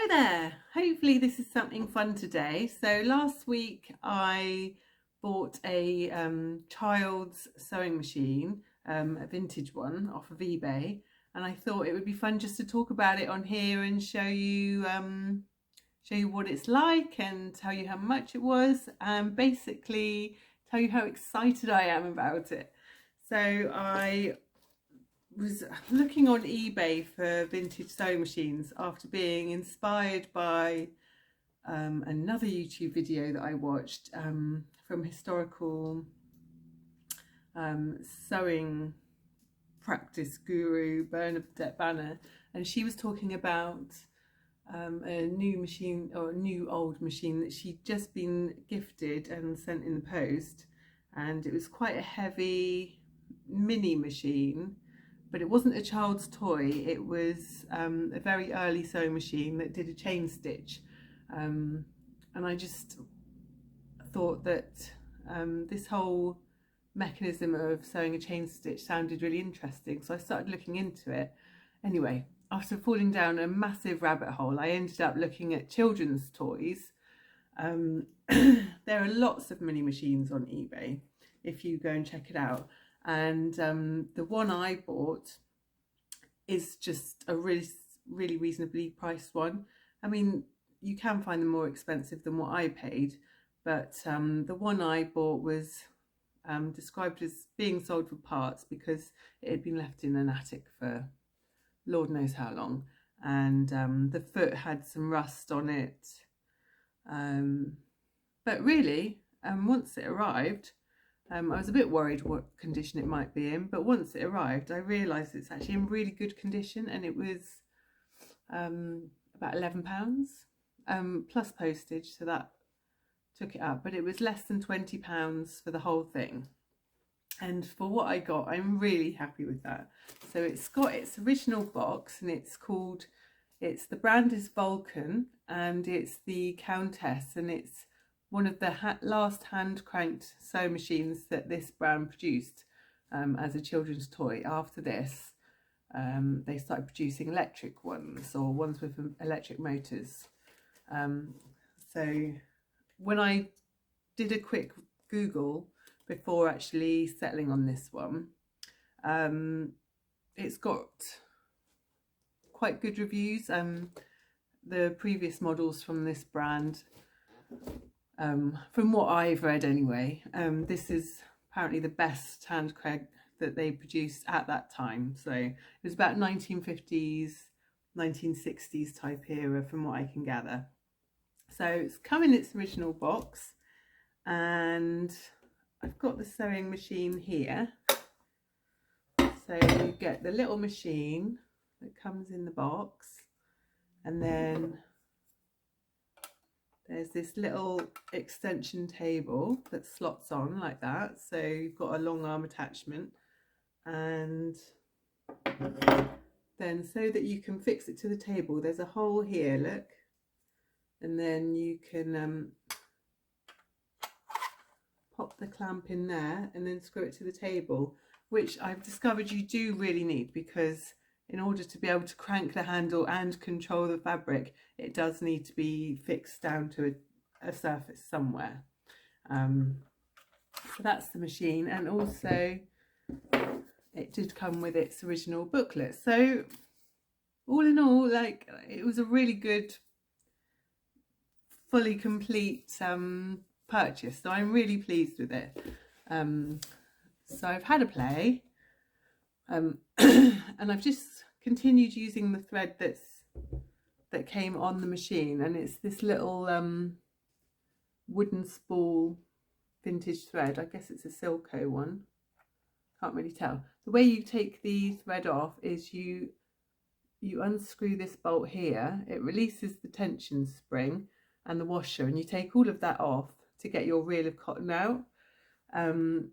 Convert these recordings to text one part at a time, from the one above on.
Hello there. Hopefully this is something fun today. So last week I bought a child's sewing machine, a vintage one off of eBay, and I thought it would be fun just to talk about it on here and show you what it's like and tell you how much it was and basically tell you how excited I am about it. So I was looking on eBay for vintage sewing machines after being inspired by another YouTube video that I watched from historical sewing practice guru Bernadette Banner, and she was talking about a new machine, or a new old machine that she'd just been gifted and sent in the post, and it was quite a heavy mini machine, but it wasn't a child's toy. It was a very early sewing machine that did a chain stitch, and I just thought that this whole mechanism of sewing a chain stitch sounded really interesting, so I started looking into it. Anyway, after falling down a massive rabbit hole, I ended up looking at children's toys. There are lots of mini machines on eBay if you go and check it out, and the one I bought is just a really reasonably priced one. I mean, you can find them more expensive than what I paid, but the one I bought was described as being sold for parts because it had been left in an attic for Lord knows how long, and the foot had some rust on it, but really once it arrived, I was a bit worried what condition it might be in, but once it arrived I realised it's actually in really good condition, and it was about £11 plus postage, so that took it up, but it was less than £20 for the whole thing. And for what I got, I'm really happy with that. So it's got its original box, and the brand is Vulcan, and it's the Countess, and it's one of the last hand cranked sewing machines that this brand produced as a children's toy. After this, they started producing electric ones, or ones with electric motors. So when I did a quick Google before actually settling on this one, it's got quite good reviews. The previous models from this brand, from what I've read anyway, this is apparently the best hand crank that they produced at that time. So it was about 1950s, 1960s type era from what I can gather. So it's come in its original box, and I've got the sewing machine here. So you get the little machine that comes in the box, and then there's this little extension table that slots on like that. So you've got a long arm attachment, and then so that you can fix it to the table, there's a hole here, look, and then you can pop the clamp in there and then screw it to the table, which I've discovered you do really need, because in order to be able to crank the handle and control the fabric, it does need to be fixed down to a surface somewhere. So that's the machine, and also it did come with its original booklet. So all in all, like, it was a really good, fully complete purchase, so I'm really pleased with it. So I've had a play, and I've just continued using the thread that came on the machine, and it's this little wooden spool vintage thread. I guess it's a Silco one, can't really tell. The way you take the thread off is you unscrew this bolt here, it releases the tension spring and the washer, and you take all of that off to get your reel of cotton out. And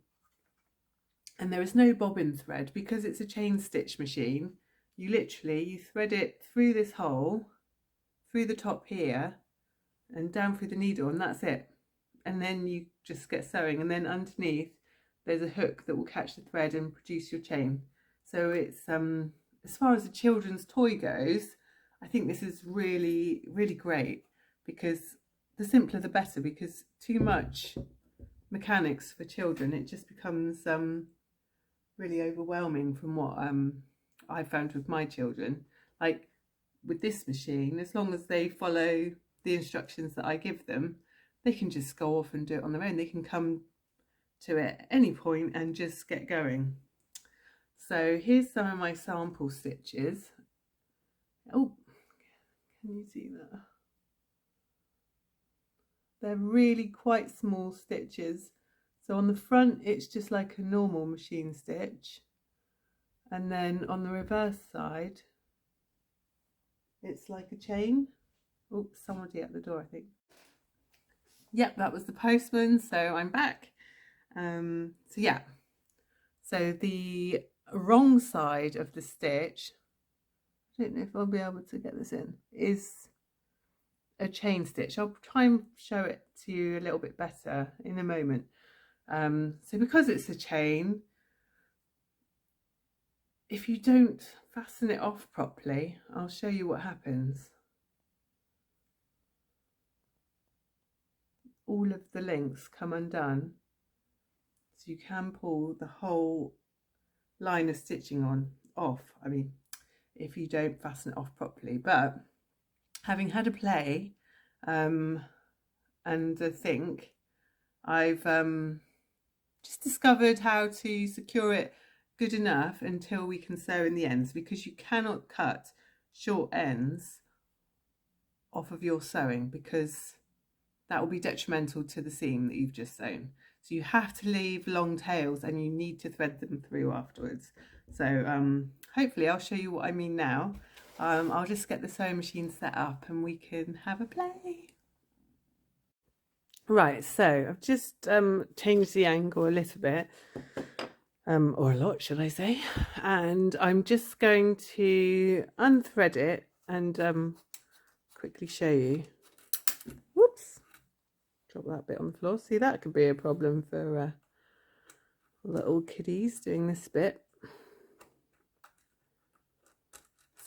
there is no bobbin thread because it's a chain stitch machine. You thread it through this hole, through the top here, and down through the needle, and that's it. And then you just get sewing, and then underneath there's a hook that will catch the thread and produce your chain. So it's as far as the children's toy goes, I think this is really, really great, because the simpler the better, because too much mechanics for children, it just becomes really overwhelming from what I found with my children. Like with this machine, as long as they follow the instructions that I give them, they can just go off and do it on their own. They can come to it at any point and just get going. So here's some of my sample stitches. Oh, can you see that? They're really quite small stitches. So on the front, it's just like a normal machine stitch. And then on the reverse side, it's like a chain. Oops, somebody at the door, I think. Yep, that was the postman, so I'm back. So yeah, so the wrong side of the stitch, I don't know if I'll be able to get this in, is a chain stitch. I'll try and show it to you a little bit better in a moment. So because it's a chain, if you don't fasten it off properly, I'll show you what happens. All of the links come undone, so you can pull the whole line of stitching off. I mean, if you don't fasten it off properly. But having had a play and a think, I've just discovered how to secure it good enough until we can sew in the ends, because you cannot cut short ends off of your sewing, because that will be detrimental to the seam that you've just sewn. So you have to leave long tails, and you need to thread them through afterwards. So hopefully I'll show you what I mean now. I'll just get the sewing machine set up and we can have a play. Right, so I've just changed the angle a little bit, or a lot, should I say, and I'm just going to unthread it and quickly show you. Whoops, drop that bit on the floor. See, that could be a problem for little kiddies doing this bit.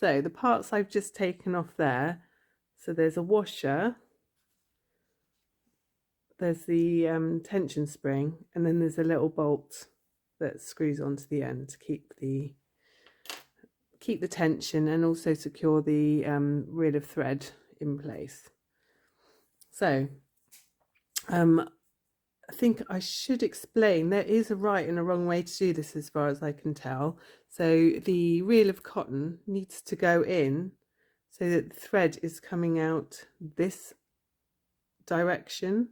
So the parts I've just taken off there, so there's a washer, there's the tension spring, and then there's a little bolt that screws onto the end to keep the tension and also secure the reel of thread in place. So I think I should explain, there is a right and a wrong way to do this as far as I can tell. So the reel of cotton needs to go in so that the thread is coming out this direction,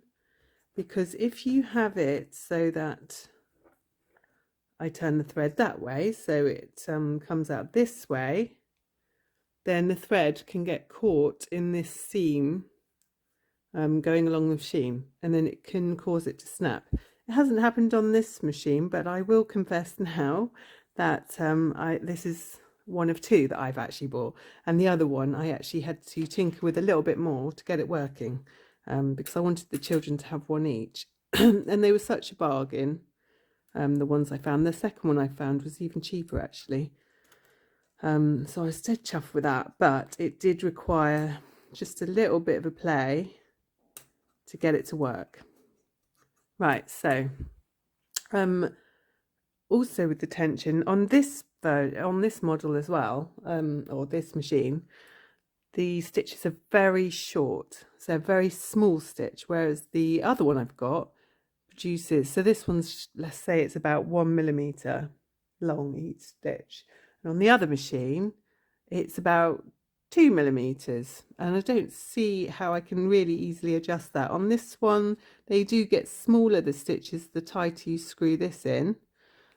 because if you have it so that I turn the thread that way, so it comes out this way, then the thread can get caught in this seam going along the machine, and then it can cause it to snap. It hasn't happened on this machine, but I will confess now that this is one of two that I've actually bought, and the other one I actually had to tinker with a little bit more to get it working, because I wanted the children to have one each. And they were such a bargain, the ones I found. The second one I found was even cheaper actually, so I was dead chuffed with that, but it did require just a little bit of a play to get it to work. Right, so also with the tension on this model as well, or this machine, the stitches are very short, so a very small stitch, whereas the other one I've got produces, so this one's, let's say it's about 1 millimeter long each stitch, and on the other machine it's about 2 millimeters, and I don't see how I can really easily adjust that. On this one they do get smaller, the stitches, the tighter you screw this in,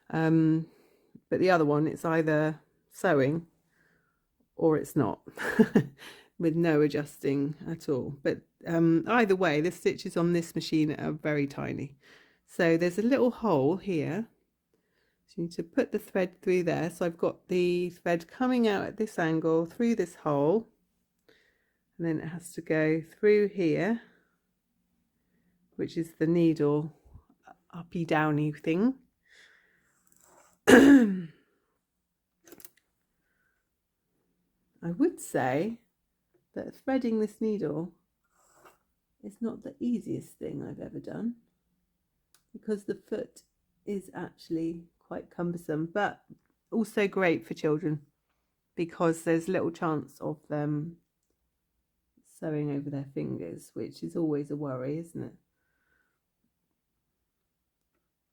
but the other one, it's either sewing or it's not, with no adjusting at all. But either way, the stitches on this machine are very tiny. So there's a little hole here, so you need to put the thread through there. So I've got the thread coming out at this angle through this hole, and then it has to go through here, which is the needle uppy downy thing. I would say that threading this needle is not the easiest thing I've ever done, because the foot is actually quite cumbersome, but also great for children because there's little chance of them sewing over their fingers, which is always a worry, isn't it?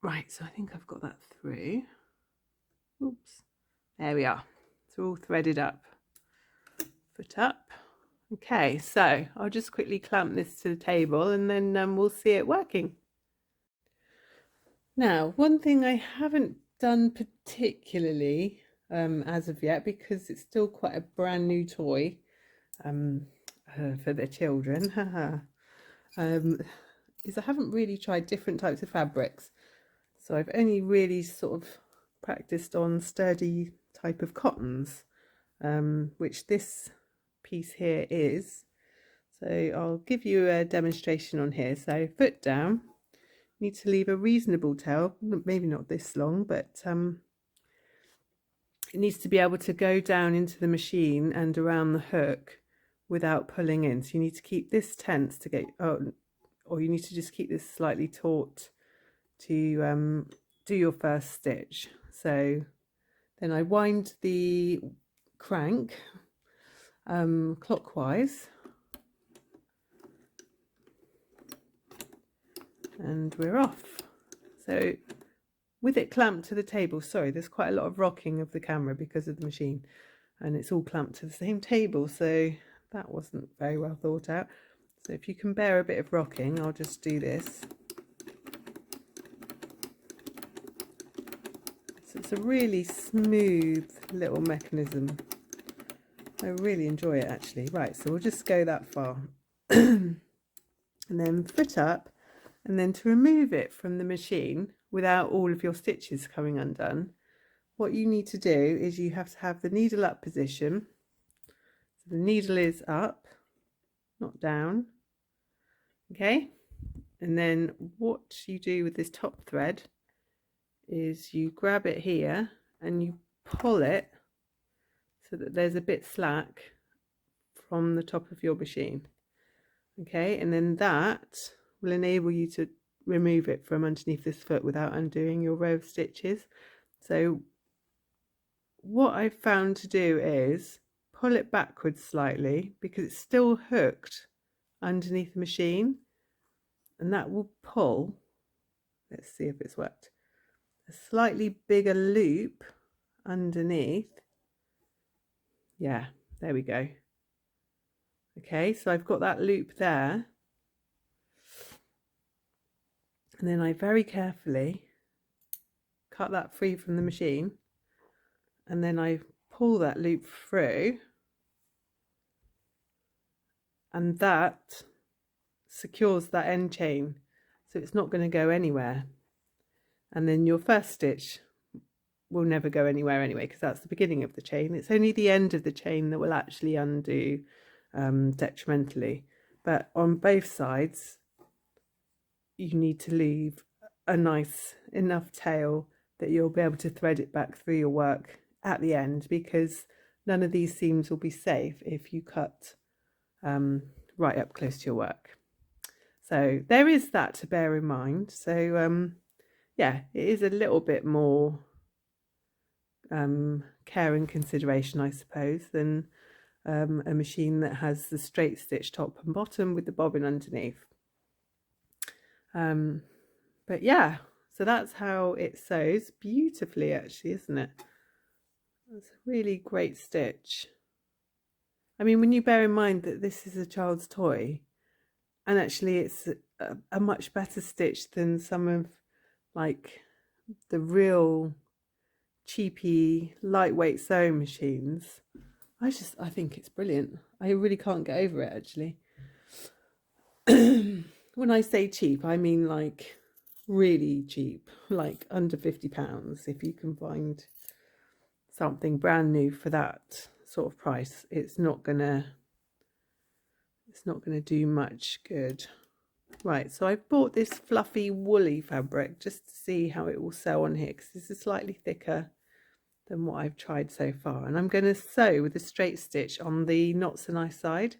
Right, so I think I've got that through. Oops, there we are. It's all threaded up. Foot up. Okay, so I'll just quickly clamp this to the table and then we'll see it working. Now, one thing I haven't done particularly as of yet, because it's still quite a brand new toy for the children, is I haven't really tried different types of fabrics. So I've only really sort of practiced on sturdy type of cottons, which this piece here is. So I'll give you a demonstration on here. So foot down, need to leave a reasonable tail, maybe not this long, but it needs to be able to go down into the machine and around the hook without pulling in. So you need to keep this tense to get, or you need to just keep this slightly taut to do your first stitch. So then I wind the crank clockwise, and we're off. So with it clamped to the table, sorry, there's quite a lot of rocking of the camera because of the machine, and it's all clamped to the same table, so that wasn't very well thought out. So if you can bear a bit of rocking, I'll just do this. So it's a really smooth little mechanism. I really enjoy it actually. Right, so we'll just go that far. And then foot up, and then to remove it from the machine without all of your stitches coming undone, what you need to do is you have to have the needle up position. So the needle is up, not down. Okay, and then what you do with this top thread is you grab it here and you pull it so that there's a bit slack from the top of your machine. Okay, and then that will enable you to remove it from underneath this foot without undoing your row of stitches. So what I've found to do is pull it backwards slightly, because it's still hooked underneath the machine, and that will pull, let's see if it's worked, a slightly bigger loop underneath. Yeah, there we go. Okay, so I've got that loop there, and then I very carefully cut that free from the machine, and then I pull that loop through, and that secures that end chain, so it's not going to go anywhere. And then your first stitch will never go anywhere anyway, because that's the beginning of the chain. It's only the end of the chain that will actually undo detrimentally. But on both sides, you need to leave a nice enough tail that you'll be able to thread it back through your work at the end, because none of these seams will be safe if you cut right up close to your work. So there is that to bear in mind. So yeah, it is a little bit more care and consideration, I suppose, than a machine that has the straight stitch top and bottom with the bobbin underneath. But yeah, so that's how it sews beautifully actually, isn't it? It's a really great stitch. I mean, when you bear in mind that this is a child's toy, and actually it's a much better stitch than some of like the real cheapy lightweight sewing machines, I think it's brilliant. I really can't get over it actually. When I say cheap, I mean like really cheap, like under £50. If you can find something brand new for that sort of price, it's not gonna do much good. Right, so I've bought this fluffy woolly fabric just to see how it will sew on here, because this is slightly thicker than what I've tried so far, and I'm going to sew with a straight stitch on the not so nice side,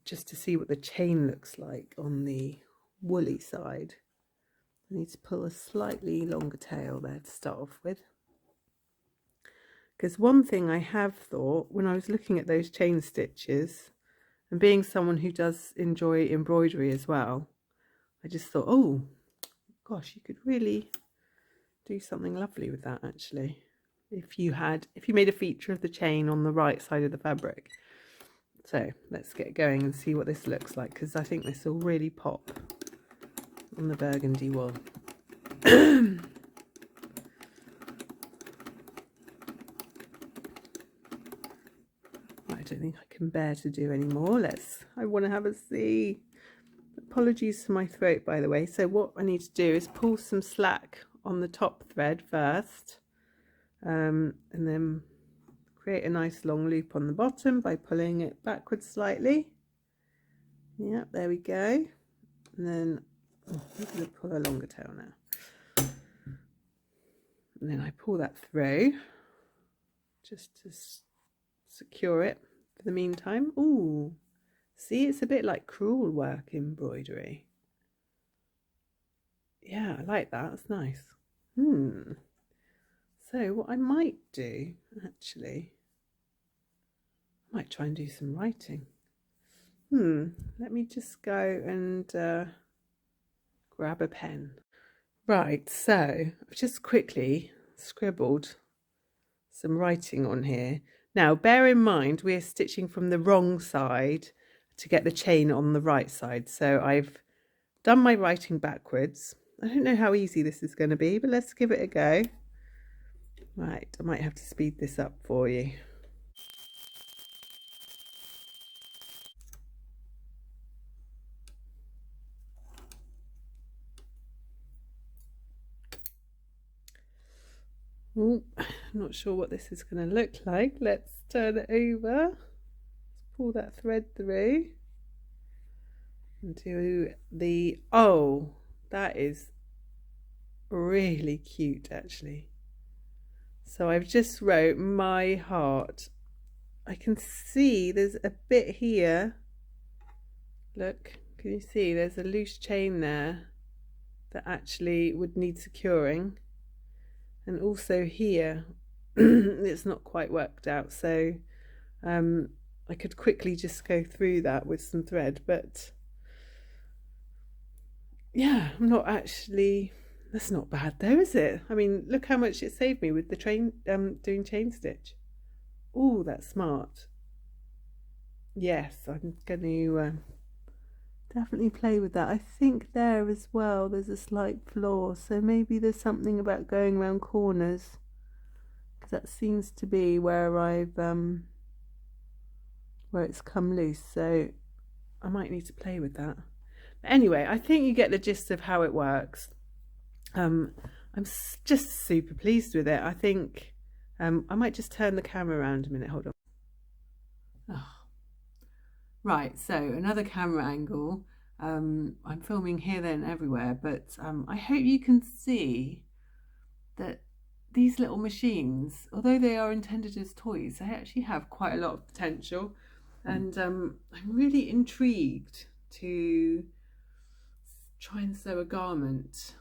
just to see what the chain looks like on the woolly side. I need to pull a slightly longer tail there to start off with. Because one thing I have thought when I was looking at those chain stitches, and being someone who does enjoy embroidery as well, I just thought, oh gosh, you could really do something lovely with that actually. If you made a feature of the chain on the right side of the fabric. So let's get going and see what this looks like, because I think this will really pop on the burgundy wool. I don't think I can bear to do any more. I want to have a see. Apologies for my throat, by the way. So what I need to do is pull some slack on the top thread first, and then create a nice long loop on the bottom by pulling it backwards slightly. Yep, there we go. And then I'm going to pull a longer tail now. And then I pull that through just to secure it for the meantime. Ooh, see, it's a bit like crewel work embroidery. Yeah, I like that. That's nice. So what I might do, actually, I might try and do some writing. Let me just go and grab a pen. Right, so I've just quickly scribbled some writing on here. Now, bear in mind, we're stitching from the wrong side to get the chain on the right side. So I've done my writing backwards. I don't know how easy this is going to be, but let's give it a go. Right, I might have to speed this up for you. Oh, I'm not sure what this is going to look like. Let's turn it over. Let's pull that thread through and do the, oh, that is really cute actually. So I've just wrote my heart. I can see there's a bit here. Look, can you see there's a loose chain there that actually would need securing. And also here, it's not quite worked out. So I could quickly just go through that with some thread. But yeah, I'm not actually... That's not bad though, is it? I mean, look how much it saved me with the doing chain stitch. Oh, that's smart. Yes, I'm going to definitely play with that. I think there as well there's a slight flaw, so maybe there's something about going around corners, because that seems to be where I've where it's come loose. So I might need to play with that. But anyway, I think you get the gist of how it works. I'm just super pleased with it. I think I might just turn the camera around a minute. Hold on. Oh. Right, so another camera angle. I'm filming here, there and everywhere, but I hope you can see that these little machines, although they are intended as toys, they actually have quite a lot of potential. And I'm really intrigued to try and sew a garment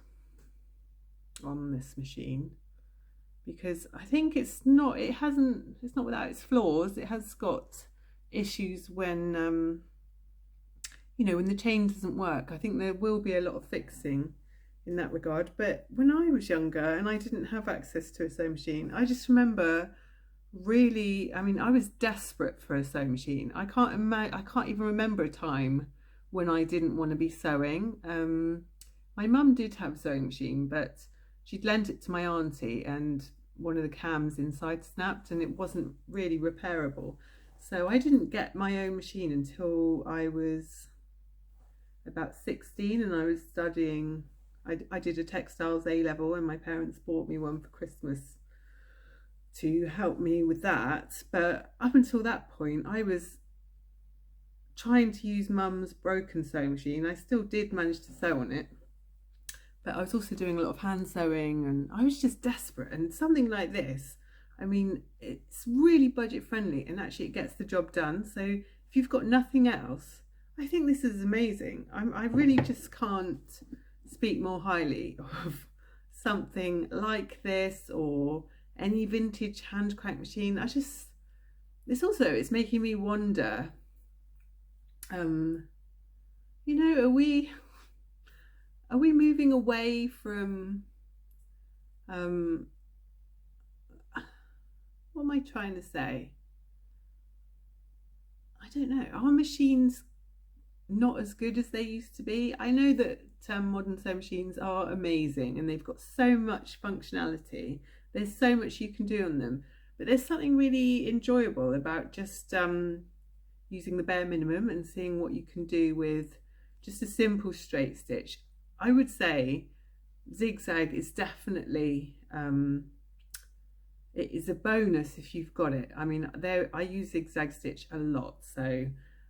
on this machine, because I think it's not without its flaws. It has got issues when you know, when the chain doesn't work. I think there will be a lot of fixing in that regard. But when I was younger and I didn't have access to a sewing machine, I just remember really, I mean, I was desperate for a sewing machine. I can't even remember a time when I didn't want to be sewing. My mum did have a sewing machine, but she'd lent it to my auntie, and one of the cams inside snapped and it wasn't really repairable. So I didn't get my own machine until I was about 16, and I was studying. I did a textiles A-level, and my parents bought me one for Christmas to help me with that. But up until that point, I was trying to use mum's broken sewing machine. I still did manage to sew on it, but I was also doing a lot of hand sewing, and I was just desperate. And something like this, I mean, it's really budget friendly, and actually it gets the job done. So if if you've got nothing else, I think this is amazing. I really just can't speak more highly of something like this or any vintage hand crank machine. It's making me wonder, you know, are we moving away from, what am I trying to say? I don't know. Are machines not as good as they used to be? I know that modern sewing machines are amazing and they've got so much functionality. There's so much you can do on them, but there's something really enjoyable about just using the bare minimum and seeing what you can do with just a simple straight stitch. I would say zigzag is definitely it is a bonus if you've got it. I mean, I use zigzag stitch a lot, so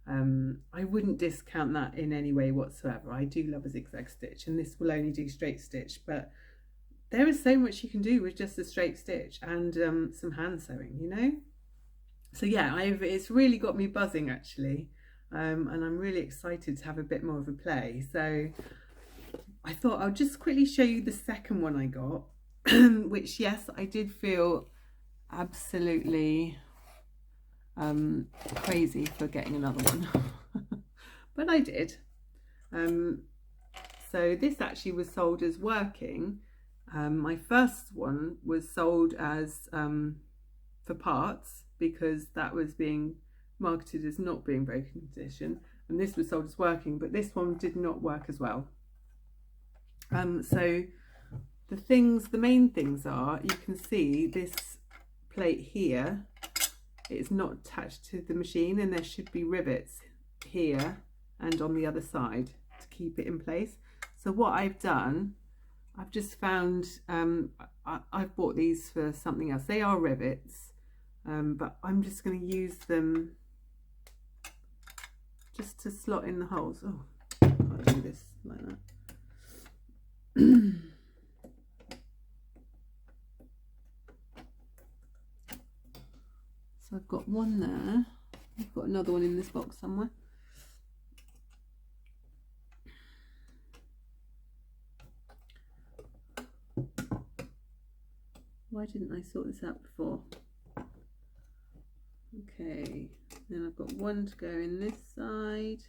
I wouldn't discount that in any way whatsoever. I do love a zigzag stitch, and this will only do straight stitch, but there is so much you can do with just a straight stitch and some hand sewing, you know. So yeah, it's really got me buzzing actually, and I'm really excited to have a bit more of a play. So I thought I'll just quickly show you the second one I got, which, yes, I did feel absolutely crazy for getting another one, but I did. So this actually was sold as working. My first one was sold as for parts, because that was being marketed as not being broken condition, and this was sold as working, but this one did not work as well. So the main things are, you can see this plate here, it's not attached to the machine, and there should be rivets here and on the other side to keep it in place. So what I've done, I've just found, I've bought these for something else. They are rivets, but I'm just going to use them just to slot in the holes. Oh, I can't do this like that. So I've got one there. I've got another one in this box somewhere. Why didn't I sort this out before? Okay, then I've got one to go in this side.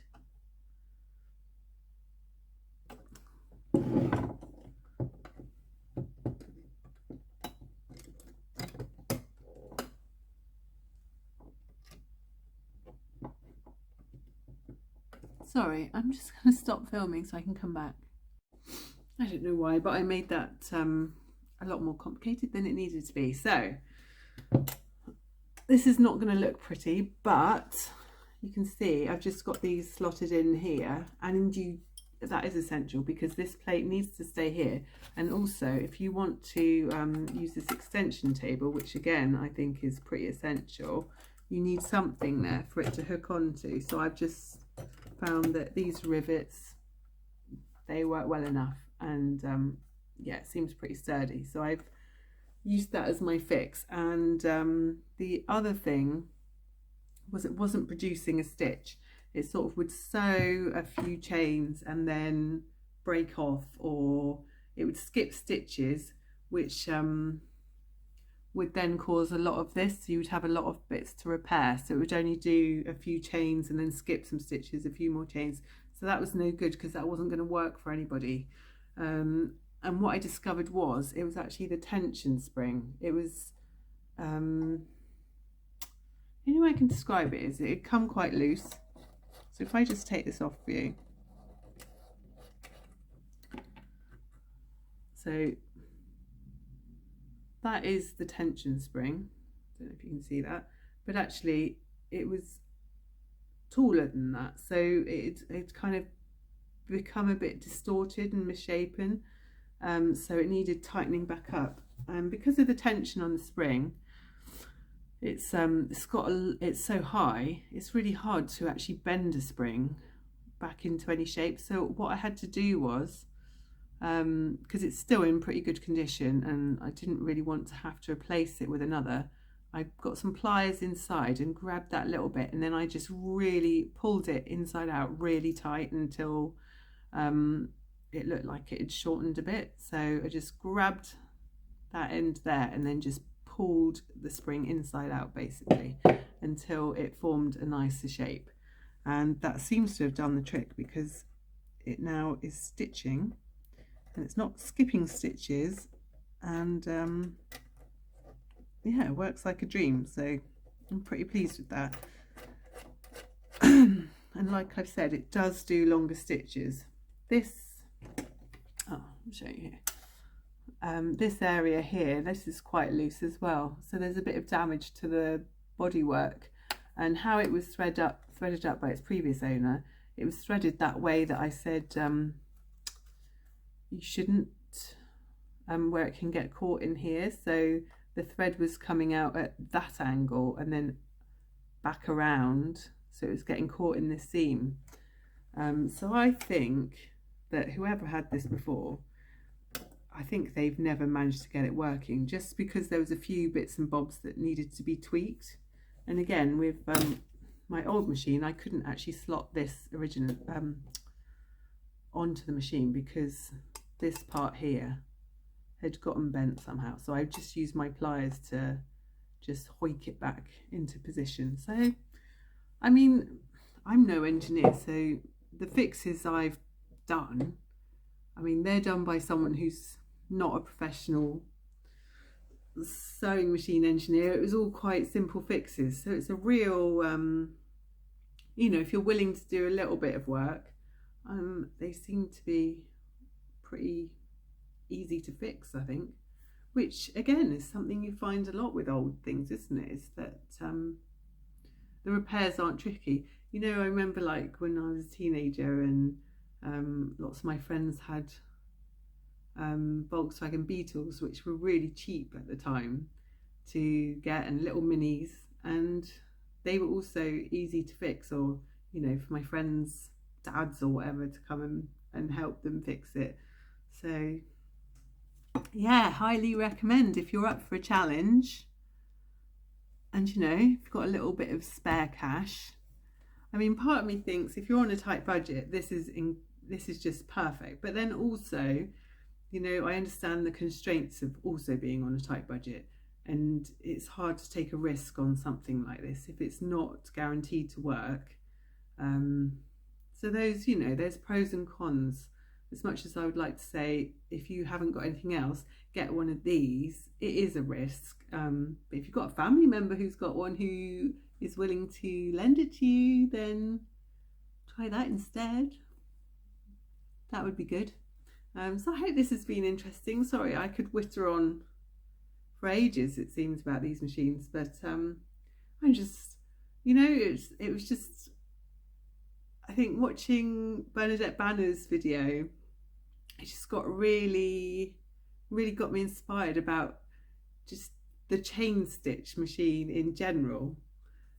Sorry, I'm just going to stop filming so I can come back. I don't know why, but I made that a lot more complicated than it needed to be. So this is not going to look pretty, but you can see I've just got these slotted in here, and that is essential because this plate needs to stay here. And also, if you want to use this extension table, which again I think is pretty essential, you need something there for it to hook onto. So I've just found that these rivets, they work well enough, and yeah, it seems pretty sturdy, so I've used that as my fix. And the other thing was, it wasn't producing a stitch. It sort of would sew a few chains and then break off, or it would skip stitches, which would then cause a lot of this. So you would have a lot of bits to repair, so it would only do a few chains and then skip some stitches, a few more chains. So that was no good, because that wasn't going to work for anybody. And what I discovered was, it was actually the tension spring. It was the only way I can describe it is it come quite loose. So if I just take this off for you, so that is the tension spring. I don't know if you can see that, but actually it was taller than that, so it's kind of become a bit distorted and misshapen, so it needed tightening back up. And because of the tension on the spring, it's so high, it's really hard to actually bend a spring back into any shape. So what I had to do was, because it's still in pretty good condition and I didn't really want to have to replace it with another, I got some pliers inside and grabbed that little bit, and then I just really pulled it inside out really tight until it looked like it had shortened a bit. So I just grabbed that end there and then just pulled the spring inside out basically until it formed a nicer shape. And that seems to have done the trick, because it now is stitching and it's not skipping stitches, and yeah, it works like a dream. So I'm pretty pleased with that. And like I've said, it does do longer stitches. I'll show you here. This area here, this is quite loose as well, so there's a bit of damage to the bodywork. And how it was threaded up by its previous owner, it was threaded that way that I said you shouldn't, where it can get caught in here. So the thread was coming out at that angle and then back around, so it was getting caught in this seam. So I think that whoever had this before, I think they've never managed to get it working, just because there was a few bits and bobs that needed to be tweaked. And again, with my old machine, I couldn't actually slot this original onto the machine because this part here had gotten bent somehow. So I just used my pliers to just hoik it back into position. So, I mean, I'm no engineer, so the fixes I've done, I mean, they're done by someone who's not a professional sewing machine engineer. It was all quite simple fixes, so it's a real you know, if you're willing to do a little bit of work, they seem to be pretty easy to fix, I think, which again is something you find a lot with old things, isn't it? Is that the repairs aren't tricky. You know, I remember like when I was a teenager and lots of my friends had Volkswagen Beetles, which were really cheap at the time to get, and little minis, and they were also easy to fix, or you know, for my friends' dads or whatever to come and help them fix it. So yeah, highly recommend if you're up for a challenge and you know, you've got a little bit of spare cash. I mean, part of me thinks if you're on a tight budget, this is just perfect. But then also, you know, I understand the constraints of also being on a tight budget, and it's hard to take a risk on something like this if it's not guaranteed to work. So those, you know, there's pros and cons. As much as I would like to say, if you haven't got anything else, get one of these. It is a risk, but if you've got a family member who's got one who is willing to lend it to you, then try that instead. That would be good. So I hope this has been interesting. Sorry, I could witter on for ages, it seems, about these machines, but I'm just, you know, it was just, I think watching Bernadette Banner's video, it just got really got me inspired about just the chain stitch machine in general,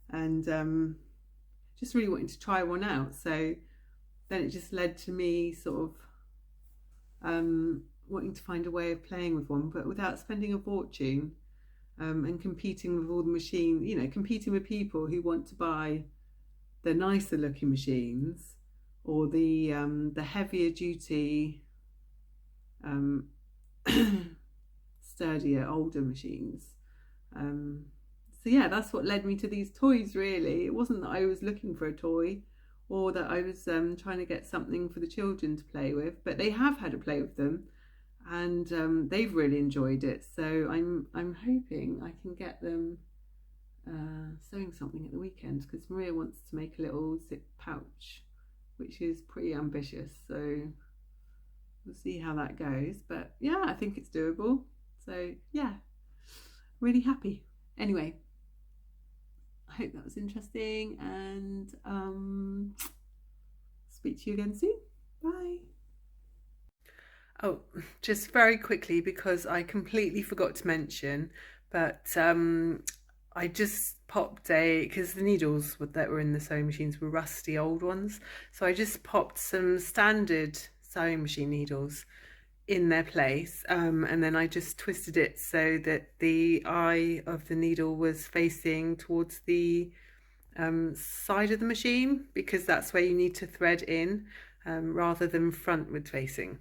and just really wanting to try one out. So then it just led to me sort of wanting to find a way of playing with one, but without spending a fortune, and competing with all the machine, you know, competing with people who want to buy the nicer looking machines or the heavier duty sturdier older machines. So yeah, that's what led me to these toys, really. It wasn't that I was looking for a toy or that I was trying to get something for the children to play with, but they have had a play with them, and they've really enjoyed it. So I'm hoping I can get them sewing something at the weekend, because Maria wants to make a little zip pouch, which is pretty ambitious, so we'll see how that goes. But yeah, I think it's doable. So yeah, really happy. Anyway, I hope that was interesting, and speak to you again soon. Bye. Oh, just very quickly, because I completely forgot to mention, but I just popped because the needles that were in the sewing machines were rusty old ones, so I just popped some standard sewing machine needles in their place, and then I just twisted it so that the eye of the needle was facing towards the side of the machine, because that's where you need to thread in, rather than frontward facing.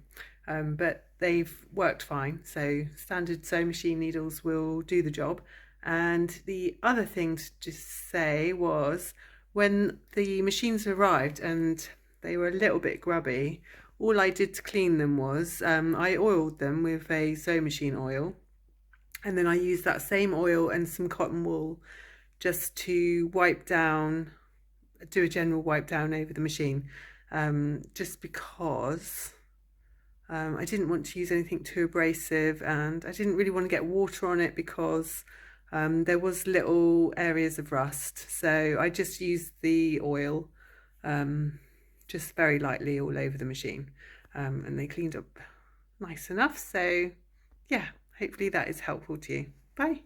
But they've worked fine, so standard sewing machine needles will do the job. And the other thing to just say was, when the machines arrived and they were a little bit grubby, all I did to clean them was I oiled them with a sewing machine oil, and then I used that same oil and some cotton wool just to wipe down, do a general wipe down over the machine, just because I didn't want to use anything too abrasive, and I didn't really want to get water on it because there was little areas of rust. So I just used the oil, just very lightly all over the machine, and they cleaned up nice enough. So yeah, hopefully that is helpful to you. Bye.